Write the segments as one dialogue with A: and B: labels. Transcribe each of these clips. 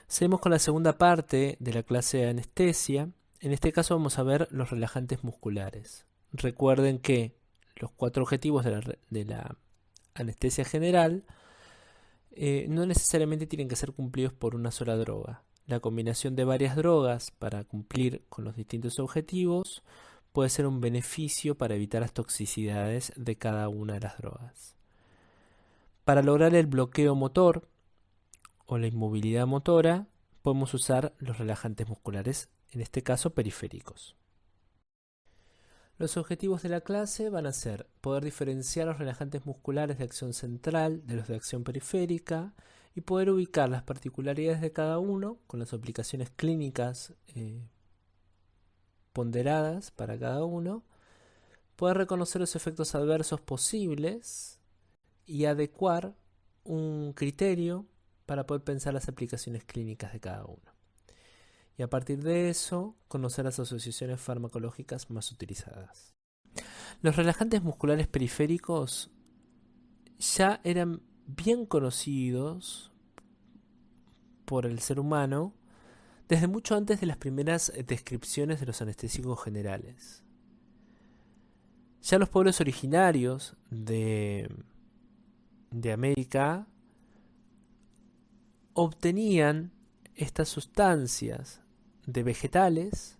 A: Seguimos con la segunda parte de la clase de anestesia. En este caso vamos a ver los relajantes musculares. Recuerden que los cuatro objetivos de la anestesia general no necesariamente tienen que ser cumplidos por una sola droga. La combinación de varias drogas para cumplir con los distintos objetivos puede ser un beneficio para evitar las toxicidades de cada una de las drogas. Para lograr el bloqueo motor o la inmovilidad motora, podemos usar los relajantes musculares, en este caso periféricos. Los objetivos de la clase van a ser poder diferenciar los relajantes musculares de acción central de los de acción periférica y poder ubicar las particularidades de cada uno con las aplicaciones clínicas ponderadas para cada uno, poder reconocer los efectos adversos posibles y adecuar un criterio para poder pensar las aplicaciones clínicas de cada uno. Y a partir de eso, conocer las asociaciones farmacológicas más utilizadas. Los relajantes musculares periféricos ya eran bien conocidos por el ser humano desde mucho antes de las primeras descripciones de los anestésicos generales. Ya los pueblos originarios de América obtenían estas sustancias de vegetales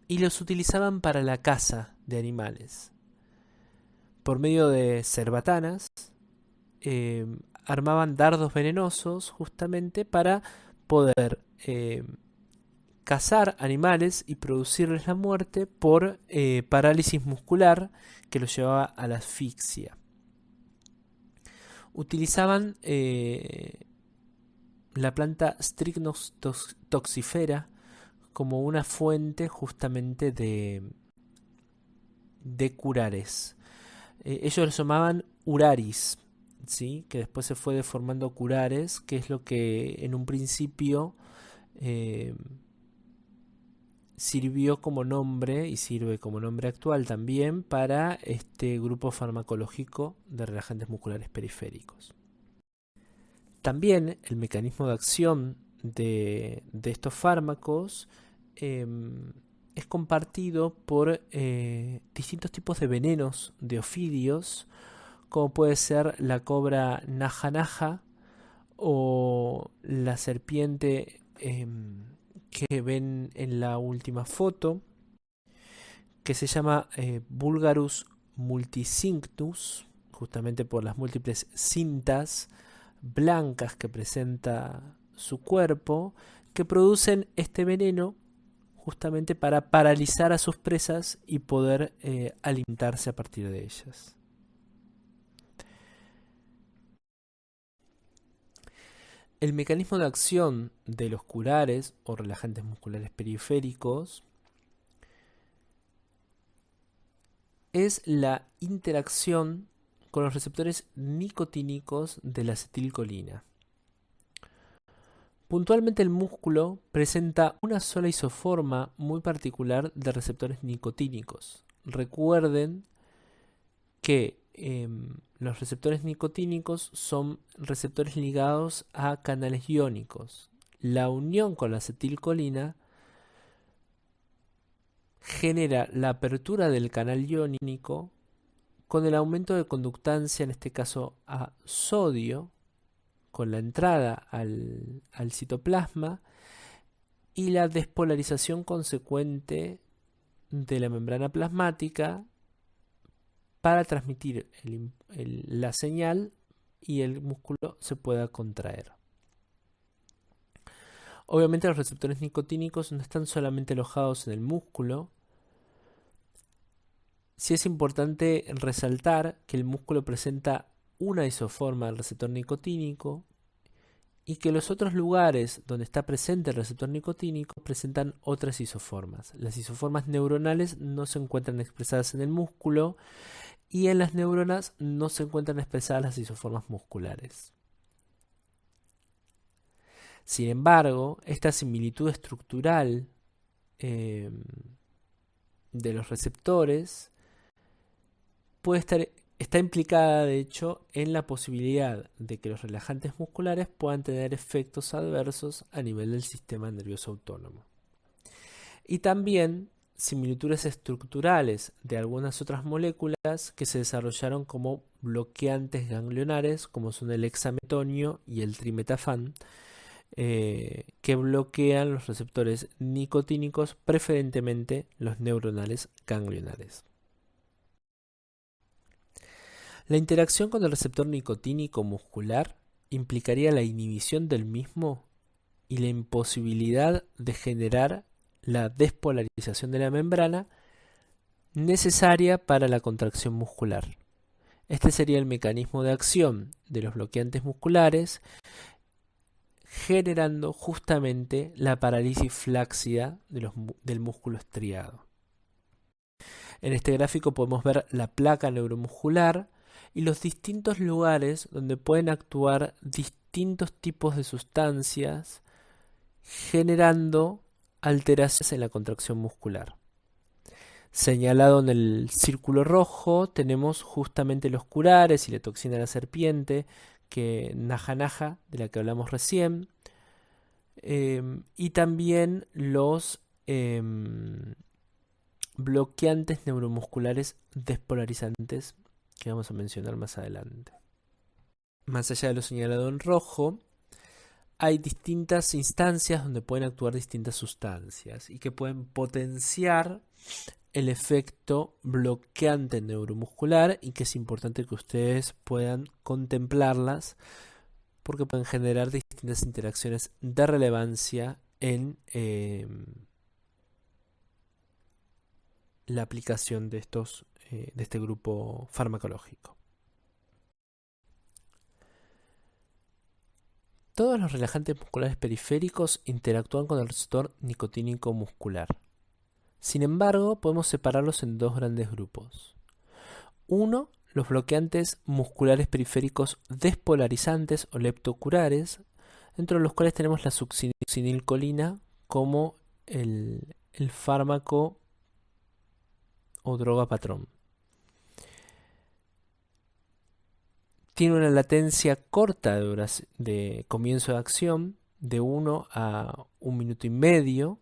A: y los utilizaban para la caza de animales. Por medio de cerbatanas, armaban dardos venenosos justamente para poder cazar animales y producirles la muerte por parálisis muscular que los llevaba a la asfixia. Utilizaban la planta Strychnos toxifera como una fuente justamente de curares. Ellos los llamaban uraris, ¿sí? Que después se fue deformando curares, que es lo que en un principio sirvió como nombre y sirve como nombre actual también para este grupo farmacológico de relajantes musculares periféricos. También el mecanismo de acción de estos fármacos es compartido por distintos tipos de venenos de ofidios, como puede ser la cobra naja naja o la serpiente que ven en la última foto, que se llama Vulgarus multicinctus, justamente por las múltiples cintas blancas que presenta su cuerpo, que producen este veneno justamente para paralizar a sus presas y poder alimentarse a partir de ellas. El mecanismo de acción de los curares o relajantes musculares periféricos es la interacción con los receptores nicotínicos de la acetilcolina. Puntualmente el músculo presenta una sola isoforma muy particular de receptores nicotínicos. Recuerden que los receptores nicotínicos son receptores ligados a canales iónicos. La unión con la acetilcolina genera la apertura del canal iónico con el aumento de conductancia, en este caso a sodio, con la entrada al citoplasma y la despolarización consecuente de la membrana plasmática para transmitir la señal y el músculo se pueda contraer. Obviamente los receptores nicotínicos no están solamente alojados en el músculo. Sí es importante resaltar que el músculo presenta una isoforma del receptor nicotínico y que los otros lugares donde está presente el receptor nicotínico presentan otras isoformas. Las isoformas neuronales no se encuentran expresadas en el músculo y en las neuronas no se encuentran expresadas las isoformas musculares. Sin embargo, esta similitud estructural de los receptores puede estar está implicada, de hecho, en la posibilidad de que los relajantes musculares puedan tener efectos adversos a nivel del sistema nervioso autónomo. Y también similitudes estructurales de algunas otras moléculas que se desarrollaron como bloqueantes ganglionares, como son el hexametonio y el trimetafán, que bloquean los receptores nicotínicos, preferentemente los neuronales ganglionares. La interacción con el receptor nicotínico muscular implicaría la inhibición del mismo y la imposibilidad de generar la despolarización de la membrana necesaria para la contracción muscular. Este sería el mecanismo de acción de los bloqueantes musculares, generando justamente la parálisis flácida del músculo estriado. En este gráfico podemos ver la placa neuromuscular y los distintos lugares donde pueden actuar distintos tipos de sustancias, generando alteraciones en la contracción muscular. Señalado en el círculo rojo tenemos justamente los curares y la toxina de la serpiente, que naja, de la que hablamos recién, y también los bloqueantes neuromusculares despolarizantes que vamos a mencionar más adelante. Más allá de lo señalado en rojo, hay distintas instancias donde pueden actuar distintas sustancias y que pueden potenciar el efecto bloqueante neuromuscular, y que es importante que ustedes puedan contemplarlas porque pueden generar distintas interacciones de relevancia en la aplicación de este grupo farmacológico. Todos los relajantes musculares periféricos interactúan con el receptor nicotínico muscular. Sin embargo, podemos separarlos en dos grandes grupos. Uno, los bloqueantes musculares periféricos despolarizantes o leptocurares, dentro de los cuales tenemos la succinilcolina como el fármaco o droga patrón. Tiene una latencia corta de comienzo de acción, de 1 a 1 minuto y medio,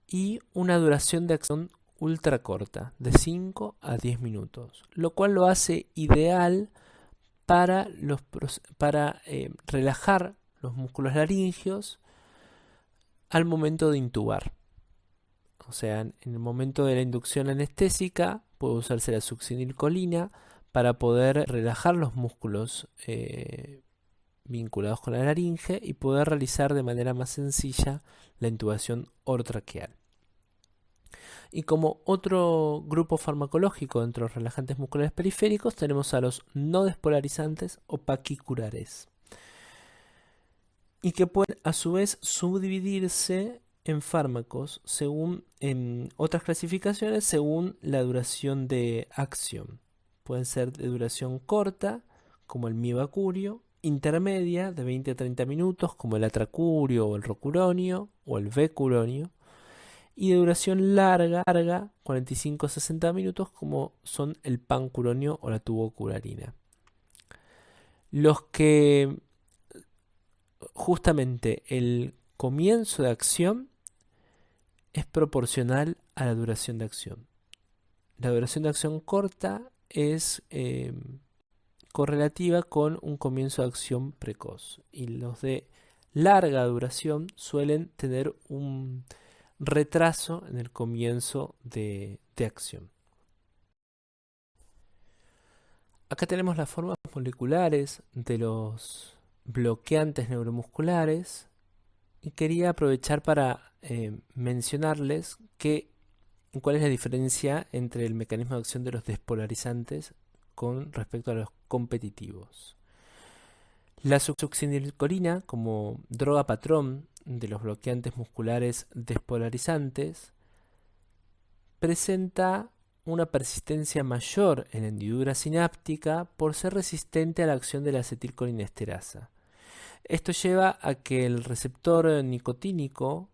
A: y una duración de acción ultra corta, de 5 a 10 minutos, lo cual lo hace ideal para relajar los músculos laringeos al momento de intubar. O sea, en el momento de la inducción anestésica puede usarse la succinilcolina para poder relajar los músculos vinculados con la laringe y poder realizar de manera más sencilla la intubación orotraqueal. Y como otro grupo farmacológico dentro de los relajantes musculares periféricos tenemos a los no despolarizantes o paquicurares, y que pueden a su vez subdividirse en fármacos en otras clasificaciones según la duración de acción. Pueden ser de duración corta, como el mibacurio, intermedia, de 20 a 30 minutos, como el atracurio o el rocuronio o el vecuronio, y de duración larga, 45 a 60 minutos, como son el pancuronio o la tubocurarina. Los que justamente el comienzo de acción es proporcional a la duración de acción. La duración de acción corta es correlativa con un comienzo de acción precoz, y los de larga duración suelen tener un retraso en el comienzo de acción. Acá tenemos las formas moleculares de los bloqueantes neuromusculares, y quería aprovechar para mencionarles cuál es la diferencia entre el mecanismo de acción de los despolarizantes con respecto a los competitivos. La succinilcolina, como droga patrón de los bloqueantes musculares despolarizantes, presenta una persistencia mayor en la hendidura sináptica por ser resistente a la acción de la acetilcolinesterasa. Esto lleva a que el receptor nicotínico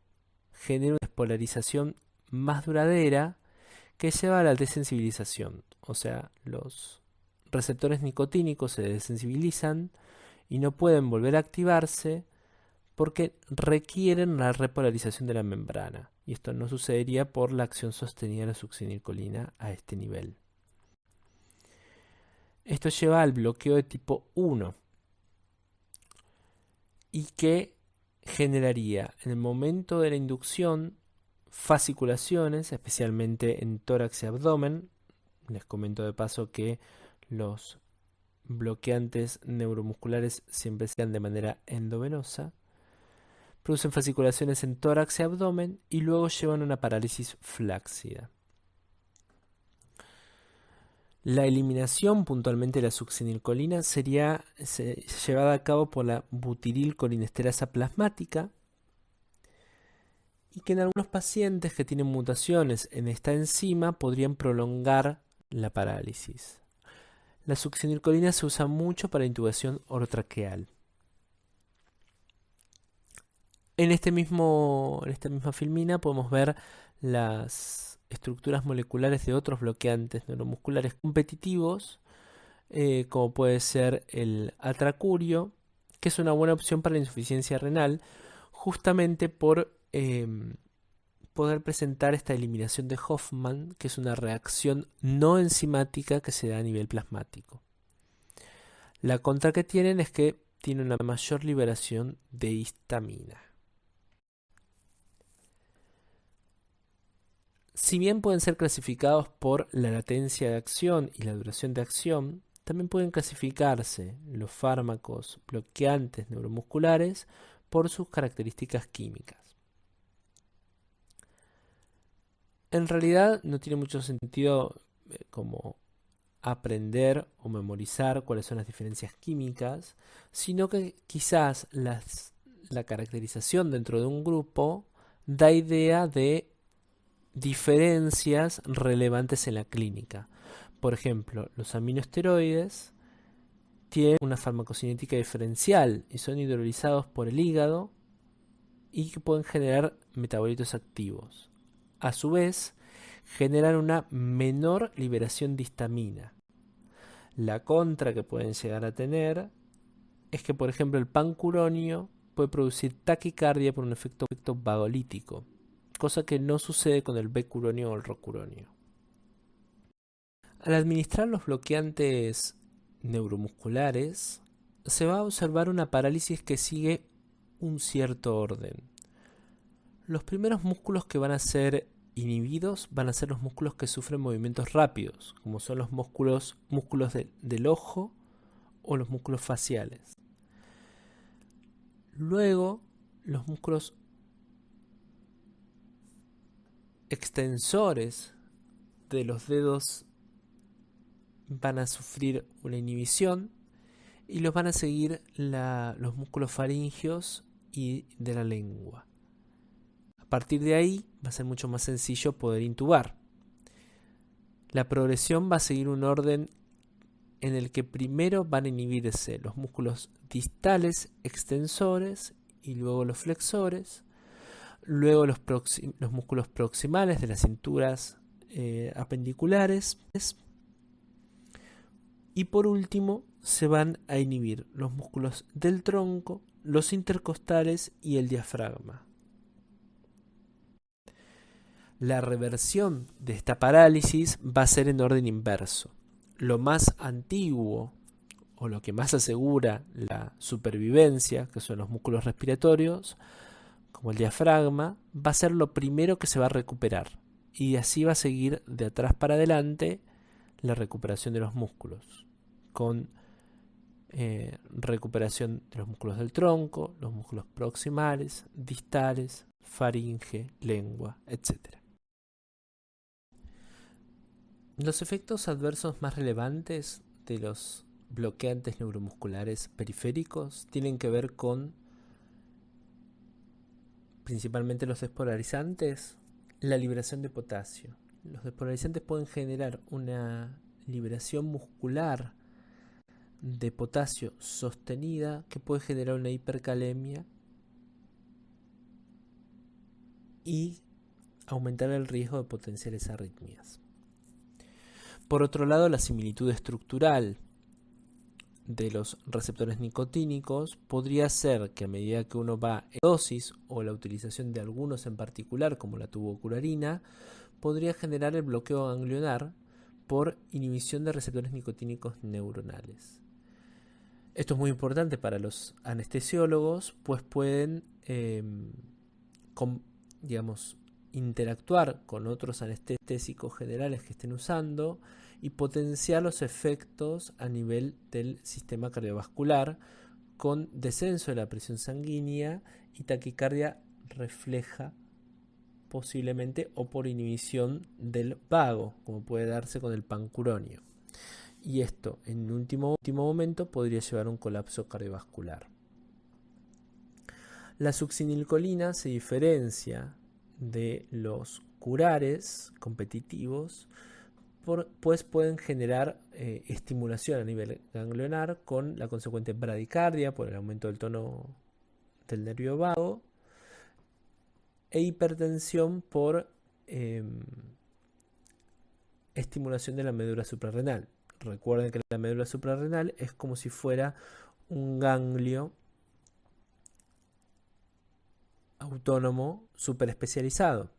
A: genere una despolarización más duradera, que lleva a la desensibilización. o sea, los receptores nicotínicos se desensibilizan y no pueden volver a activarse porque requieren la repolarización de la membrana. Y esto no sucedería por la acción sostenida de la succinilcolina a este nivel. Esto lleva al bloqueo de tipo 1 y que generaría en el momento de la inducción fasciculaciones, especialmente en tórax y abdomen. Les comento de paso que los bloqueantes neuromusculares siempre se dan de manera endovenosa. Producen fasciculaciones en tórax y abdomen y luego llevan a una parálisis flácida. La eliminación puntualmente de la succinilcolina sería llevada a cabo por la butirilcolinesterasa plasmática y que en algunos pacientes que tienen mutaciones en esta enzima podrían prolongar la parálisis. La succinilcolina se usa mucho para intubación orotraqueal. En esta misma filmina podemos ver las estructuras moleculares de otros bloqueantes neuromusculares competitivos, como puede ser el atracurio, que es una buena opción para la insuficiencia renal, justamente por poder presentar esta eliminación de Hoffmann, que es una reacción no enzimática que se da a nivel plasmático. La contra que tienen es que tiene una mayor liberación de histamina. Si bien pueden ser clasificados por la latencia de acción y la duración de acción, también pueden clasificarse los fármacos bloqueantes neuromusculares por sus características químicas. En realidad no tiene mucho sentido como aprender o memorizar cuáles son las diferencias químicas, sino que quizás la caracterización dentro de un grupo da idea de diferencias relevantes en la clínica. Por ejemplo, los aminoesteroides tienen una farmacocinética diferencial y son hidrolizados por el hígado y que pueden generar metabolitos activos. A su vez, generan una menor liberación de histamina. La contra que pueden llegar a tener es que, por ejemplo, el pancuronio puede producir taquicardia por un efecto vagolítico, cosa que no sucede con el becuronio o el rocuronio. Al administrar los bloqueantes neuromusculares, se va a observar una parálisis que sigue un cierto orden. Los primeros músculos que van a ser inhibidos van a ser los músculos que sufren movimientos rápidos, como son los músculos del ojo o los músculos faciales. Luego, los músculos extensores de los dedos van a sufrir una inhibición y los van a seguir los músculos faringeos y de la lengua. A partir de ahí va a ser mucho más sencillo poder intubar. La progresión va a seguir un orden en el que primero van a inhibirse los músculos distales extensores y luego los flexores, luego los músculos proximales de las cinturas apendiculares y por último se van a inhibir los músculos del tronco, los intercostales y el diafragma. La reversión de esta parálisis va a ser en orden inverso. Lo más antiguo o lo que más asegura la supervivencia, que son los músculos respiratorios, como el diafragma, va a ser lo primero que se va a recuperar. Y así va a seguir de atrás para adelante la recuperación de los músculos, con recuperación de los músculos del tronco, los músculos proximales, distales, faringe, lengua, etc. Los efectos adversos más relevantes de los bloqueantes neuromusculares periféricos tienen que ver con principalmente los despolarizantes, la liberación de potasio. Los despolarizantes pueden generar una liberación muscular de potasio sostenida que puede generar una hipercalemia y aumentar el riesgo de potenciales arritmias. Por otro lado, la similitud estructural de los receptores nicotínicos podría ser que a medida que uno va en dosis o la utilización de algunos en particular, como la tubocurarina, podría generar el bloqueo ganglionar por inhibición de receptores nicotínicos neuronales. Esto es muy importante para los anestesiólogos, pues pueden interactuar con otros anestésicos generales que estén usando y potenciar los efectos a nivel del sistema cardiovascular con descenso de la presión sanguínea y taquicardia refleja posiblemente o por inhibición del vago, como puede darse con el pancuronio. Y esto en último momento podría llevar a un colapso cardiovascular. La succinilcolina se diferencia de los curares competitivos, pues pueden generar estimulación a nivel ganglionar con la consecuente bradicardia por el aumento del tono del nervio vago e hipertensión por estimulación de la médula suprarrenal. Recuerden que la médula suprarrenal es como si fuera un ganglio autónomo super especializado.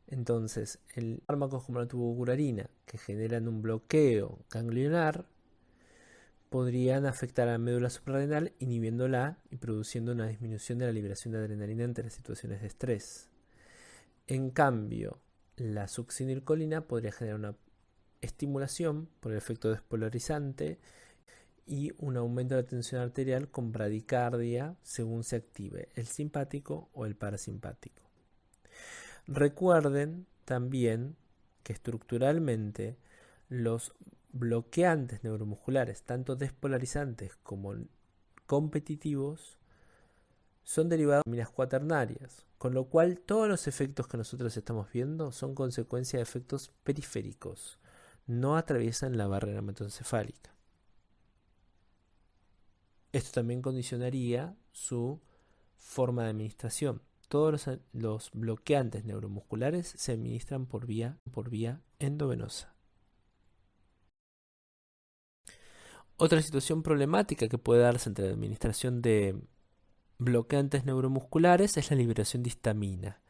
A: Entonces, el fármacos como la tubocurarina, que generan un bloqueo ganglionar, podrían afectar a la médula suprarrenal inhibiéndola y produciendo una disminución de la liberación de adrenalina ante las situaciones de estrés. En cambio, la succinilcolina podría generar una estimulación por el efecto despolarizante y un aumento de la tensión arterial con bradicardia según se active el simpático o el parasimpático. Recuerden también que estructuralmente los bloqueantes neuromusculares, tanto despolarizantes como competitivos, son derivados de vitaminas cuaternarias, con lo cual todos los efectos que nosotros estamos viendo son consecuencia de efectos periféricos, no atraviesan la barrera hematoencefálica. Esto también condicionaría su forma de administración. Todos los bloqueantes neuromusculares se administran por vía endovenosa. Otra situación problemática que puede darse entre la administración de bloqueantes neuromusculares es la liberación de histamina.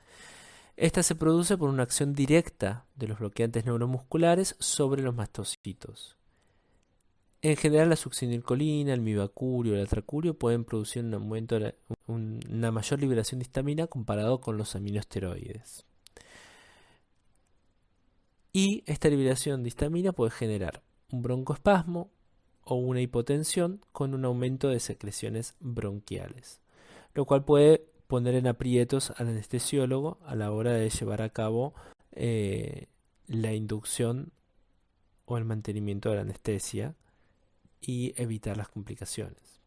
A: Esta se produce por una acción directa de los bloqueantes neuromusculares sobre los mastocitos. En general, la succinilcolina, el mibacurio, el atracurio pueden producir un aumento de una mayor liberación de histamina comparado con los aminoesteroides. Y esta liberación de histamina puede generar un broncoespasmo o una hipotensión con un aumento de secreciones bronquiales, lo cual puede poner en aprietos al anestesiólogo a la hora de llevar a cabo la inducción o el mantenimiento de la anestesia y evitar las complicaciones.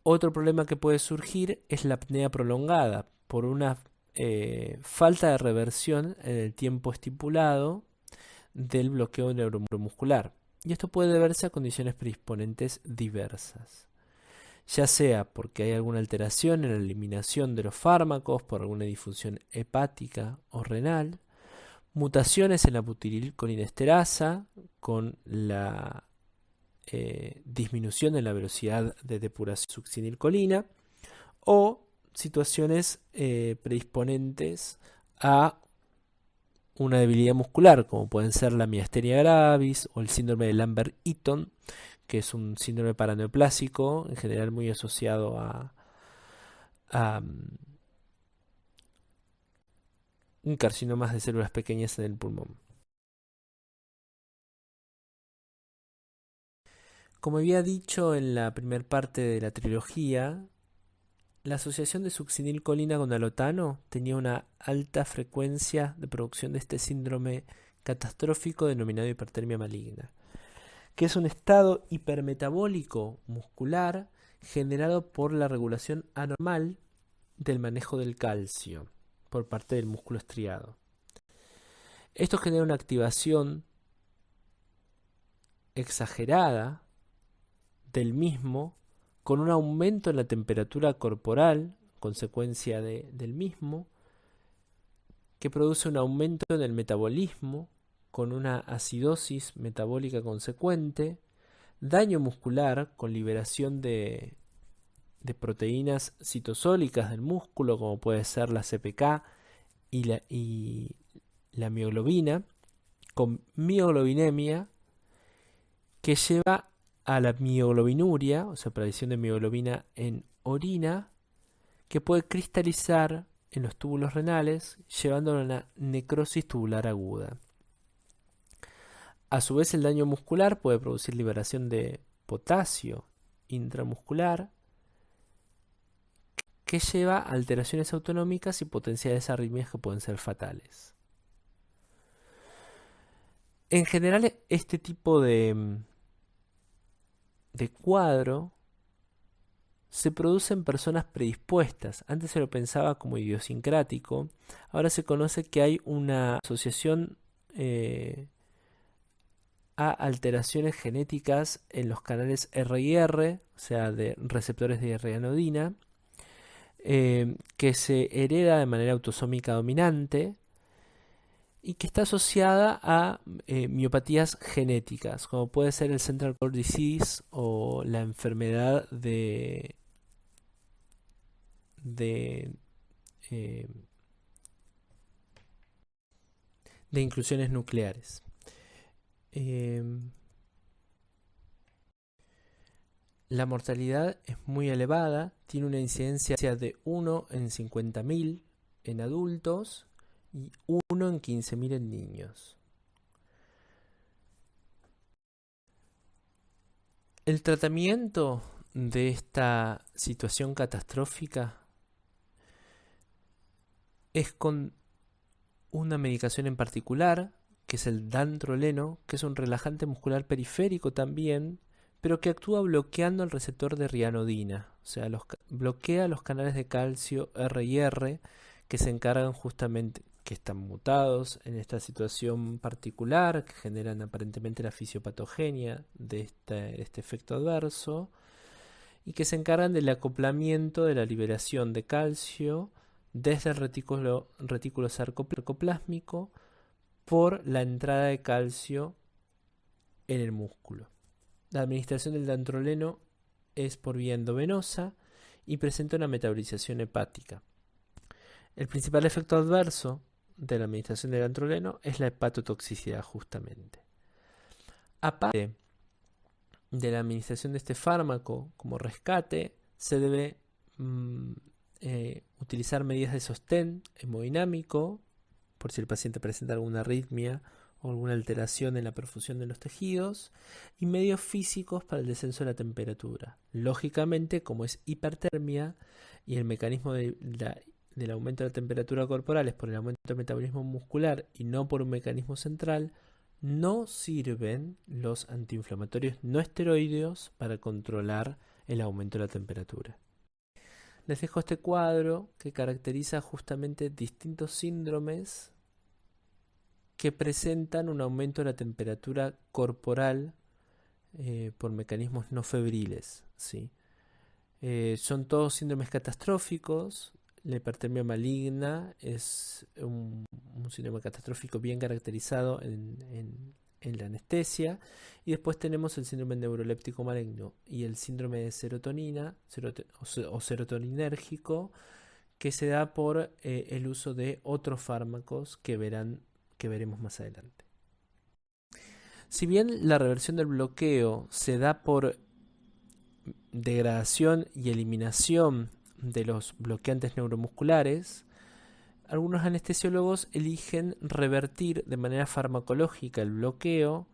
A: Otro problema que puede surgir es la apnea prolongada por una falta de reversión en el tiempo estipulado del bloqueo neuromuscular. Y esto puede deberse a condiciones predisponentes diversas, ya sea porque hay alguna alteración en la eliminación de los fármacos por alguna disfunción hepática o renal, mutaciones en la butirilcolinesterasa con la disminución en la velocidad de depuración de succinilcolina o situaciones predisponentes a una debilidad muscular, como pueden ser la miastenia gravis o el síndrome de Lambert-Eaton, que es un síndrome paraneoplásico, en general muy asociado a un carcinoma de células pequeñas en el pulmón. Como había dicho en la primera parte de la trilogía, la asociación de succinilcolina con alotano tenía una alta frecuencia de producción de este síndrome catastrófico denominado hipertermia maligna, que es un estado hipermetabólico muscular generado por la regulación anormal del manejo del calcio por parte del músculo estriado. Esto genera una activación exagerada del mismo, con un aumento en la temperatura corporal, consecuencia del mismo, que produce un aumento en el metabolismo con una acidosis metabólica consecuente, daño muscular con liberación de proteínas citosólicas del músculo, como puede ser la CPK y la mioglobina, con mioglobinemia, que lleva a la mioglobinuria, o sea, aparición de mioglobina en orina, que puede cristalizar en los túbulos renales, llevando a una necrosis tubular aguda. A su vez, el daño muscular puede producir liberación de potasio intramuscular, que lleva a alteraciones autonómicas y potenciales arritmias que pueden ser fatales. En general, este tipo de cuadro se produce en personas predispuestas. Antes se lo pensaba como idiosincrático, ahora se conoce que hay una asociación a alteraciones genéticas en los canales RIR, o sea, de receptores de rianodina, que se hereda de manera autosómica dominante y que está asociada a miopatías genéticas, como puede ser el Central Core Disease o la enfermedad de, eh, de inclusiones nucleares. La mortalidad es muy elevada, tiene una incidencia de 1 en 50.000 en adultos y 1 en 15.000 en niños. El tratamiento de esta situación catastrófica es con una medicación en particular, que es el dantroleno, que es un relajante muscular periférico también, pero que actúa bloqueando el receptor de rianodina, o sea, bloquea los canales de calcio R y R que se encargan justamente, que están mutados en esta situación particular, que generan aparentemente la fisiopatogenia de este efecto adverso, y que se encargan del acoplamiento de la liberación de calcio desde el retículo sarcoplásmico por la entrada de calcio en el músculo. La administración del dantroleno es por vía endovenosa y presenta una metabolización hepática. El principal efecto adverso de la administración del dantroleno es la hepatotoxicidad, justamente. Aparte de la administración de este fármaco como rescate, se debe utilizar medidas de sostén hemodinámico por si el paciente presenta alguna arritmia o alguna alteración en la perfusión de los tejidos, y medios físicos para el descenso de la temperatura. Lógicamente, como es hipertermia y el mecanismo del aumento de la temperatura corporal es por el aumento del metabolismo muscular y no por un mecanismo central, no sirven los antiinflamatorios no esteroideos para controlar el aumento de la temperatura. Les dejo este cuadro que caracteriza justamente distintos síndromes que presentan un aumento de la temperatura corporal por mecanismos no febriles, ¿sí? Son todos síndromes catastróficos. La hipertermia maligna es un síndrome catastrófico bien caracterizado en la anestesia. Y después tenemos el síndrome neuroléptico maligno y el síndrome de serotonina o serotoninérgico, que se da por el uso de otros fármacos que veremos más adelante. Si bien la reversión del bloqueo se da por degradación y eliminación de los bloqueantes neuromusculares, algunos anestesiólogos eligen revertir de manera farmacológica el bloqueo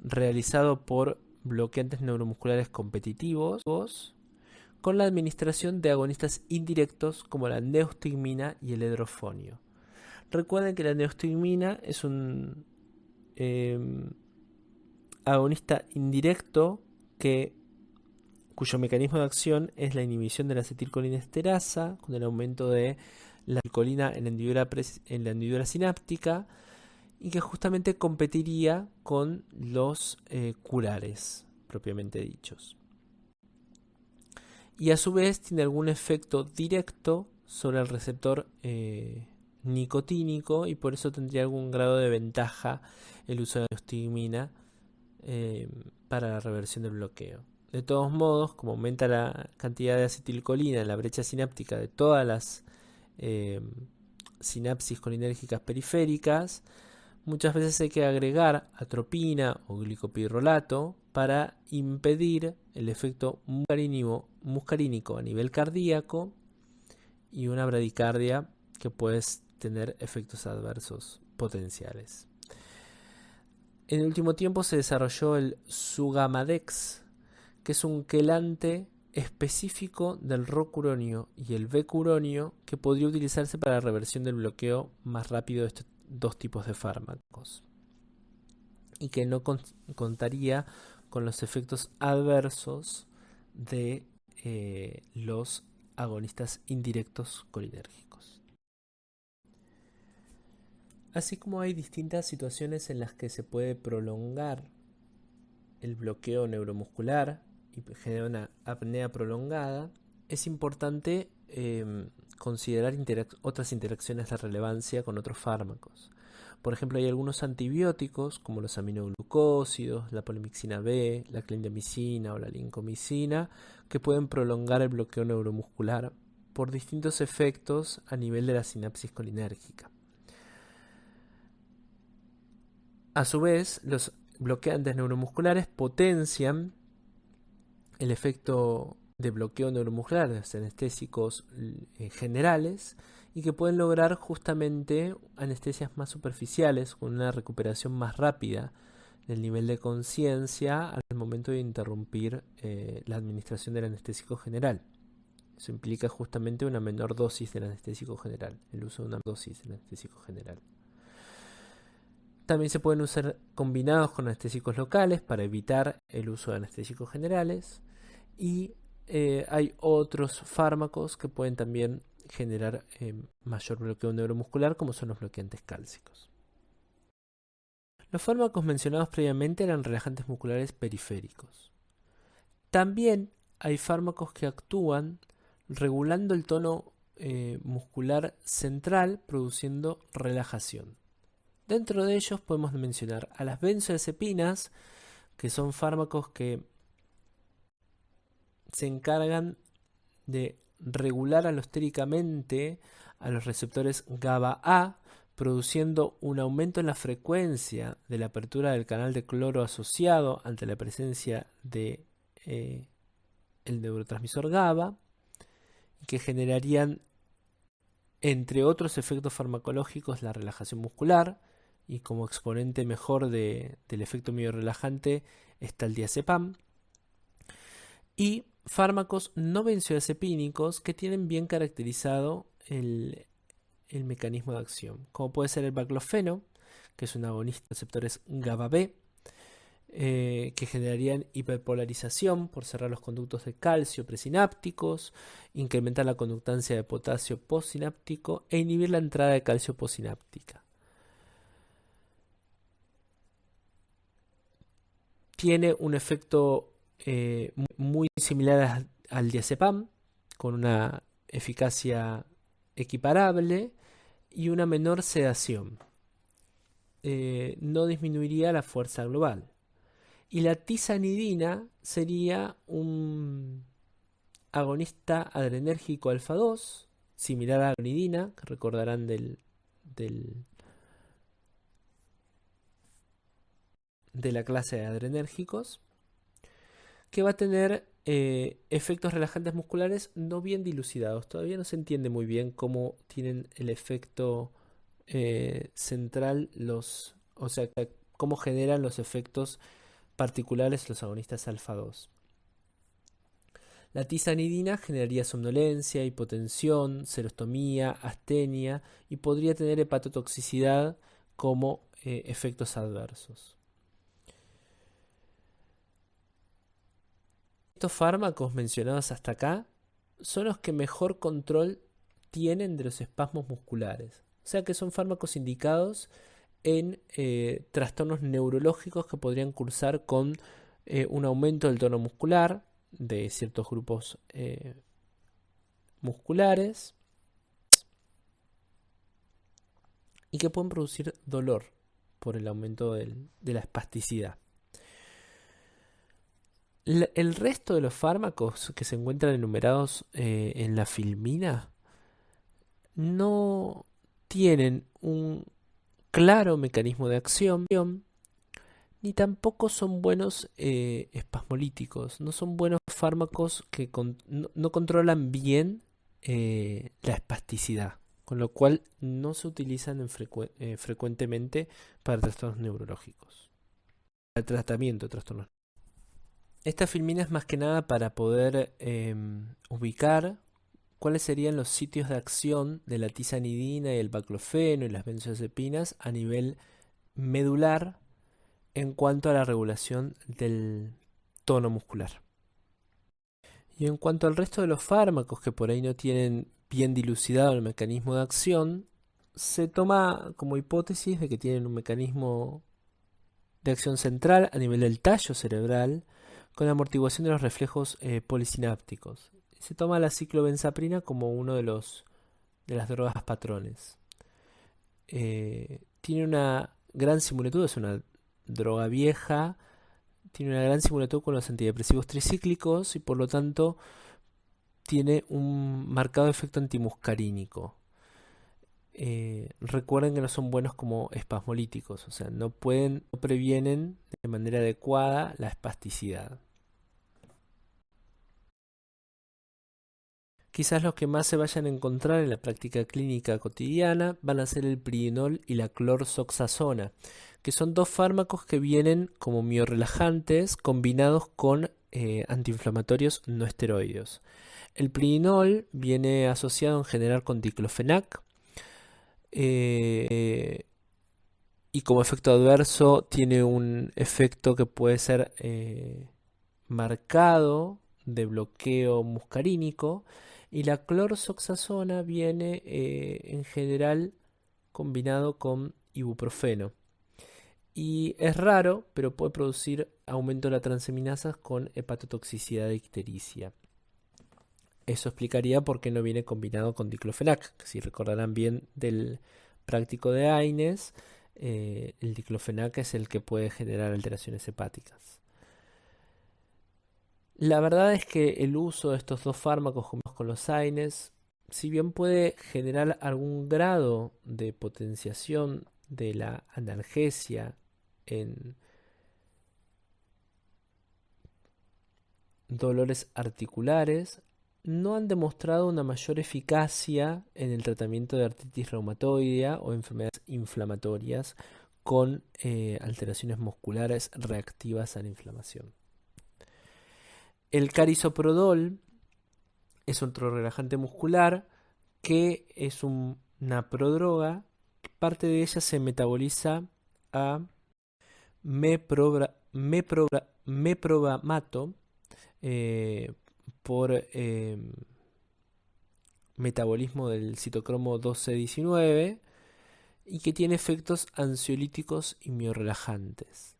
A: realizado por bloqueantes neuromusculares competitivos con la administración de agonistas indirectos como la neostigmina y el edrofonio. Recuerden que la neostigmina es un agonista indirecto cuyo mecanismo de acción es la inhibición de la acetilcolinesterasa con el aumento de la acetilcolina en la hendidura sináptica, y que justamente competiría con los curares propiamente dichos. Y a su vez tiene algún efecto directo sobre el receptor nicotínico y por eso tendría algún grado de ventaja el uso de la neostigmina para la reversión del bloqueo. De todos modos, como aumenta la cantidad de acetilcolina en la brecha sináptica de todas las sinapsis colinérgicas periféricas, muchas veces hay que agregar atropina o glicopirrolato para impedir el efecto muscarínico a nivel cardíaco y una bradicardia que puede tener efectos adversos potenciales. En el último tiempo se desarrolló el Sugamadex, que es un quelante específico del rocuronio y el becuronio que podría utilizarse para la reversión del bloqueo más rápido de estos dos tipos de fármacos y que no contaría con los efectos adversos de los agonistas indirectos colinérgicos. Así como hay distintas situaciones en las que se puede prolongar el bloqueo neuromuscular y genera una apnea prolongada, es importante considerar otras interacciones de relevancia con otros fármacos. Por ejemplo, hay algunos antibióticos como los aminoglucósidos, la polimixina B, la clindamicina o la lincomicina que pueden prolongar el bloqueo neuromuscular por distintos efectos a nivel de la sinapsis colinérgica. A su vez, los bloqueantes neuromusculares potencian el efecto de bloqueo neuromuscular de los anestésicos generales y que pueden lograr justamente anestesias más superficiales con una recuperación más rápida del nivel de conciencia al momento de interrumpir la administración del anestésico general. Eso implica justamente una menor dosis del anestésico general, el uso de una dosis del anestésico general. También se pueden usar combinados con anestésicos locales para evitar el uso de anestésicos generales. Y hay otros fármacos que pueden también generar mayor bloqueo neuromuscular, como son los bloqueantes cálcicos. Los fármacos mencionados previamente eran relajantes musculares periféricos. También hay fármacos que actúan regulando el tono muscular central, produciendo relajación. Dentro de ellos podemos mencionar a las benzodiazepinas, que son fármacos que se encargan de regular alostéricamente a los receptores GABA-A, produciendo un aumento en la frecuencia de la apertura del canal de cloro asociado ante la presencia de el neurotransmisor GABA, que generarían, entre otros efectos farmacológicos, la relajación muscular, y como exponente mejor del efecto miorelajante está el diazepam, y fármacos no benzodiazepínicos que tienen bien caracterizado el mecanismo de acción, como puede ser el baclofeno, que es un agonista de receptores GABA-B, que generarían hiperpolarización por cerrar los conductos de calcio presinápticos, incrementar la conductancia de potasio postsináptico e inhibir la entrada de calcio postsináptica. Tiene un efecto muy similar al diazepam, con una eficacia equiparable y una menor sedación. No disminuiría la fuerza global. Y la tizanidina sería un agonista adrenérgico alfa 2, similar a la clonidina, que recordarán de la clase de adrenérgicos, que va a tener efectos relajantes musculares no bien dilucidados. Todavía no se entiende muy bien cómo tienen el efecto central o sea, cómo generan los efectos particulares los agonistas alfa 2. La tizanidina generaría somnolencia, hipotensión, serostomía, astenia y podría tener hepatotoxicidad como efectos adversos. Estos fármacos mencionados hasta acá son los que mejor control tienen de los espasmos musculares. O sea que son fármacos indicados en trastornos neurológicos que podrían cursar con un aumento del tono muscular de ciertos grupos musculares, y que pueden producir dolor por el aumento de la espasticidad. El resto de los fármacos que se encuentran enumerados en la filmina no tienen un claro mecanismo de acción, ni tampoco son buenos espasmolíticos. No son buenos fármacos que no controlan bien la espasticidad, con lo cual no se utilizan frecuentemente para trastornos neurológicos, para el tratamiento de trastornos. Esta filmina es más que nada para poder ubicar cuáles serían los sitios de acción de la tizanidina y el baclofeno y las benzodiazepinas a nivel medular en cuanto a la regulación del tono muscular. Y en cuanto al resto de los fármacos que por ahí no tienen bien dilucidado el mecanismo de acción, se toma como hipótesis de que tienen un mecanismo de acción central a nivel del tallo cerebral con la amortiguación de los reflejos polisinápticos. Se toma la ciclobenzaprina como uno de las drogas patrones. Tiene una gran similitud, es una droga vieja, tiene una gran similitud con los antidepresivos tricíclicos y por lo tanto tiene un marcado efecto antimuscarínico. Recuerden que no son buenos como espasmolíticos, o sea, no previenen de manera adecuada la espasticidad. Quizás los que más se vayan a encontrar en la práctica clínica cotidiana van a ser el Priinol y la clorzoxazona, que son dos fármacos que vienen como miorelajantes combinados con antiinflamatorios no esteroideos. El Priinol viene asociado en general con diclofenac y como efecto adverso tiene un efecto que puede ser marcado de bloqueo muscarínico, y la clorzoxazona viene en general combinado con ibuprofeno. Y es raro, pero puede producir aumento de la transaminasas con hepatotoxicidad e ictericia. Eso explicaría por qué no viene combinado con diclofenac. Si recordarán bien del práctico de Aynes, el diclofenac es el que puede generar alteraciones hepáticas. La verdad es que el uso de estos dos fármacos juntos con los AINES, si bien puede generar algún grado de potenciación de la analgesia en dolores articulares, no han demostrado una mayor eficacia en el tratamiento de artritis reumatoidea o enfermedades inflamatorias con alteraciones musculares reactivas a la inflamación. El carisoprodol es otro relajante muscular que es una prodroga. Parte de ella se metaboliza a meprobamato por metabolismo del citocromo 12-19 y que tiene efectos ansiolíticos y miorelajantes.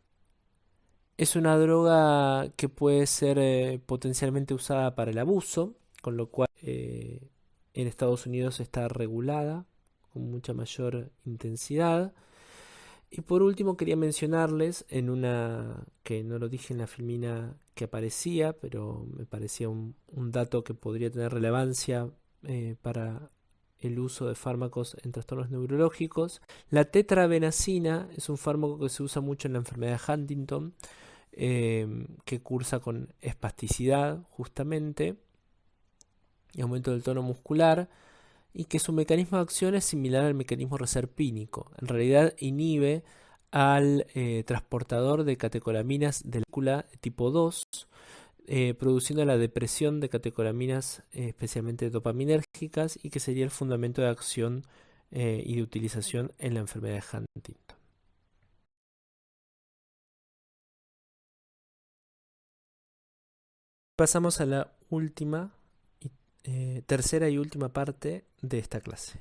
A: Es una droga que puede ser potencialmente usada para el abuso, con lo cual en Estados Unidos está regulada con mucha mayor intensidad. Y por último quería mencionarles en una que no lo dije en la filmina que aparecía, pero me parecía un dato que podría tener relevancia para el uso de fármacos en trastornos neurológicos. La tetrabenazina es un fármaco que se usa mucho en la enfermedad de Huntington, que cursa con espasticidad justamente y aumento del tono muscular, y que su mecanismo de acción es similar al mecanismo reserpínico. En realidad inhibe al transportador de catecolaminas de la molécula tipo 2, produciendo la depresión de catecolaminas especialmente dopaminérgicas, y que sería el fundamento de acción y de utilización en la enfermedad de Huntington. Pasamos a la tercera y última parte de esta clase.